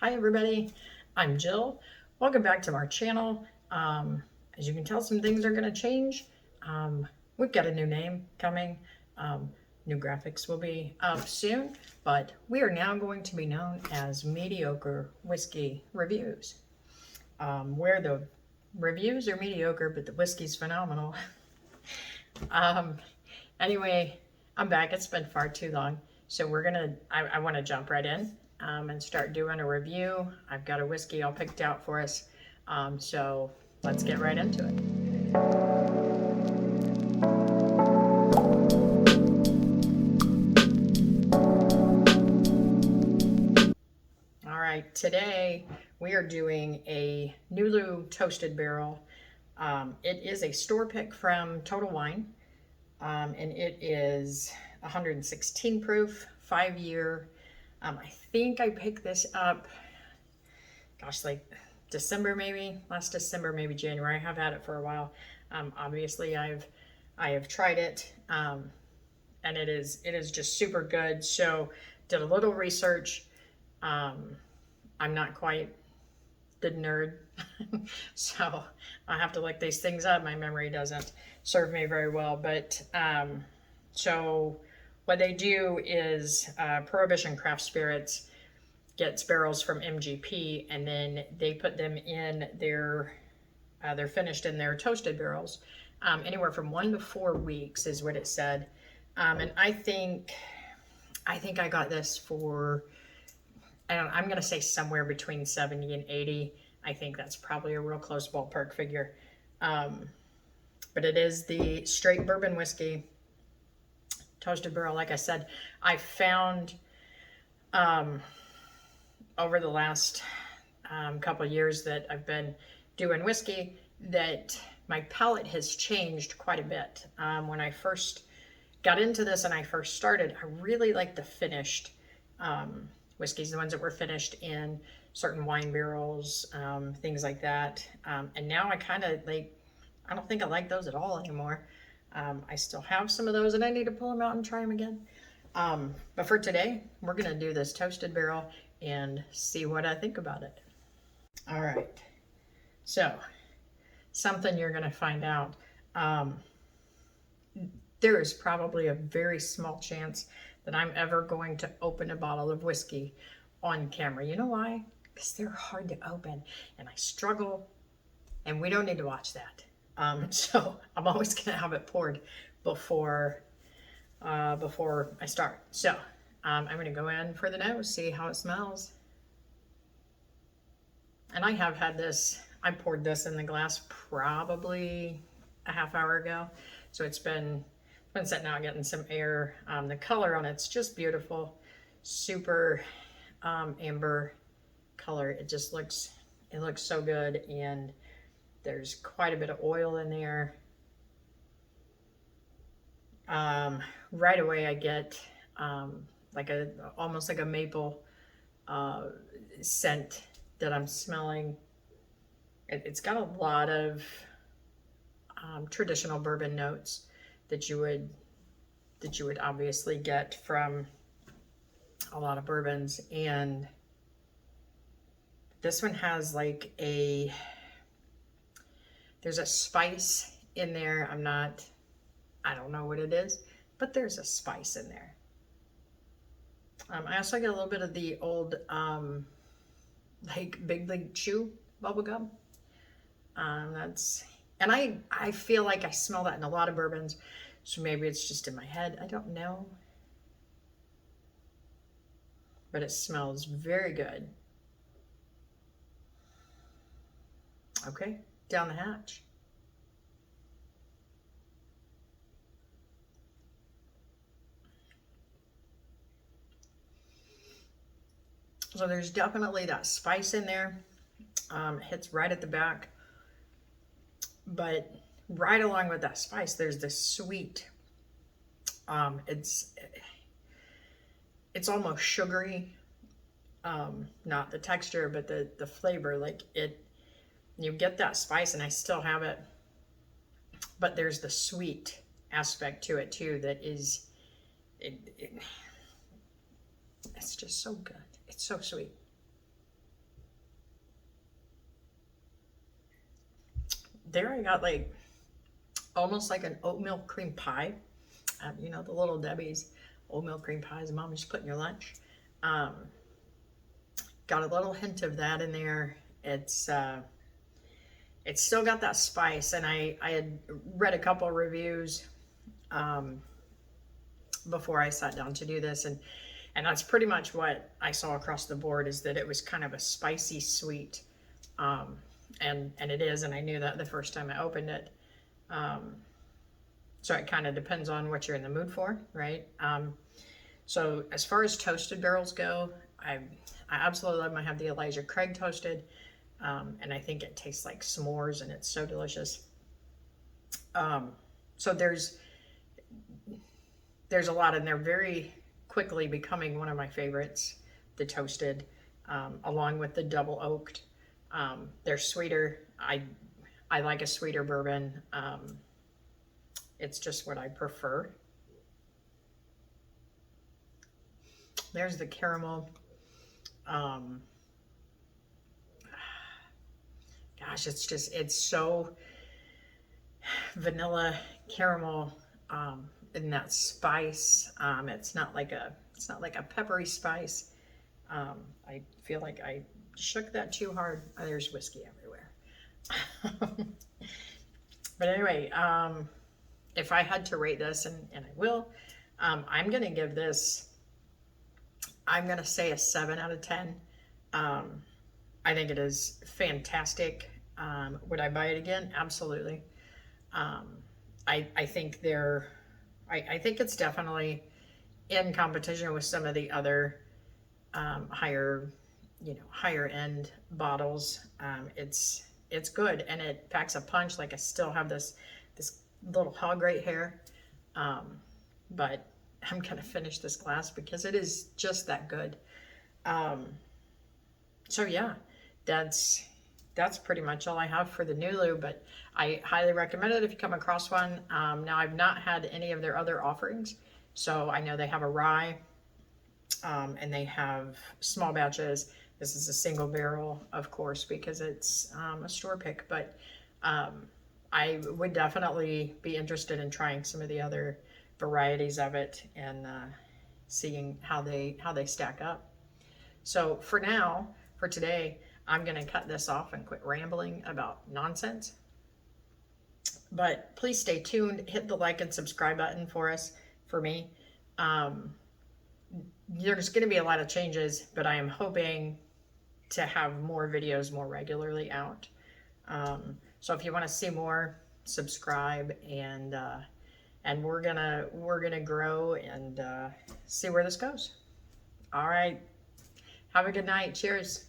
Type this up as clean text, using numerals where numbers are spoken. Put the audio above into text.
Hi everybody, I'm Jill. Welcome back to our channel. As you can tell, some things are going to change. We've got a new name coming. New graphics will be up soon, but we are now going to be known as Mediocre Whiskey Reviews. Where the reviews are mediocre, but the whiskey's phenomenal. Anyway, I'm back. It's been far too long. So I want to jump right in and start doing a review. I've got a whiskey all picked out for us. So let's get right into it. All right, today we are doing a Nulu Toasted Barrel. It is a store pick from Total Wine. And it is 116 proof, 5-year. I think I picked this up, gosh, like December maybe, last December, maybe January. I have had it for a while. Obviously, I have tried it, and it is just super good. So, did a little research. I'm not quite the nerd, so I have to look these things up. My memory doesn't serve me very well, but so what they do is Prohibition Craft Spirits gets barrels from MGP, and then they put them in their they're finished in their toasted barrels, anywhere from 1 to 4 weeks is what it said. And I think I got this for, I'm going to say somewhere between 70 and 80. I think that's probably a real close ballpark figure. But it is the straight bourbon whiskey, toasted barrel. Like I said, I found over the last couple of years that I've been doing whiskey that my palate has changed quite a bit. When I first got into this and I first started, I really liked the finished whiskeys, the ones that were finished in certain wine barrels, things like that. And now I kind of like, I don't think I like those at all anymore. I still have some of those and I need to pull them out and try them again. But for today, we're going to do this toasted barrel and see what I think about it. All right. So, something you're going to find out. There is probably a very small chance that I'm ever going to open a bottle of whiskey on camera. You know why? Because they're hard to open and I struggle, and we don't need to watch that. So I'm always going to have it poured before I start. So I'm going to go in for the nose, see how it smells. And I have had this, I poured this in the glass probably a half hour ago. So it's been sitting out getting some air. The color on it's just beautiful. Super amber color. It just looks so good, and there's quite a bit of oil in there. Right away I get almost like a maple scent that I'm smelling. It's got a lot of traditional bourbon notes that you would obviously get from a lot of bourbons, and this one has like there's a spice in there. I don't know what it is, but there's a spice in there. I also get a little bit of the old like Big League Chew bubblegum. And I feel like I smell that in a lot of bourbons, so maybe it's just in my head. I don't know. But it smells very good. Okay, down the hatch. So there's definitely that spice in there. It hits right at the back. But right along with that spice, there's this sweet. It's almost sugary. Not the texture, but the flavor. Like you get that spice, and I still have it. But there's the sweet aspect to it too. That is, it's just so good. It's so sweet. there I got like almost like an oatmeal cream pie. You know, the Little Debbie's oatmeal cream pies mom just put in your lunch. Um, got a little hint of that in there. It's still got that spice, and I had read a couple of reviews before I sat down to do this, and that's pretty much what I saw across the board, is that it was kind of a spicy sweet, and it is, and I knew that the first time I opened it. So it kind of depends on what you're in the mood for, right? So as far as toasted barrels go, I absolutely love them. I have the Elijah Craig toasted, and I think it tastes like s'mores, and it's so delicious. So there's a lot, and they're very quickly becoming one of my favorites, the toasted, along with the double oaked. They're sweeter. I like a sweeter bourbon. It's just what I prefer. There's the caramel. Gosh, it's so vanilla caramel, and that spice. It's not like a peppery spice. I feel like I shook that too hard. Oh, there's whiskey everywhere. But anyway, if I had to rate this, and I will, I'm gonna give this, I'm gonna say a 7 out of 10. I think it is fantastic. Would I buy it again? Absolutely. I think I think it's definitely in competition with some of the other higher end bottles. It's good, and it packs a punch. Like, I still have this little hog right here, but I'm gonna finish this glass because it is just that good. So yeah, that's pretty much all I have for the Nulu, but I highly recommend it if you come across one. Now, I've not had any of their other offerings, so I know they have a rye, and they have small batches. This is a single barrel, of course, because it's a store pick, but I would definitely be interested in trying some of the other varieties of it, and seeing how they stack up. So for now, for today, I'm going to cut this off and quit rambling about nonsense. But please stay tuned. Hit the like and subscribe button for me. There's going to be a lot of changes, but I am hoping to have more videos more regularly out. So if you want to see more, subscribe, and we're gonna grow and see where this goes. All right. Have a good night. Cheers.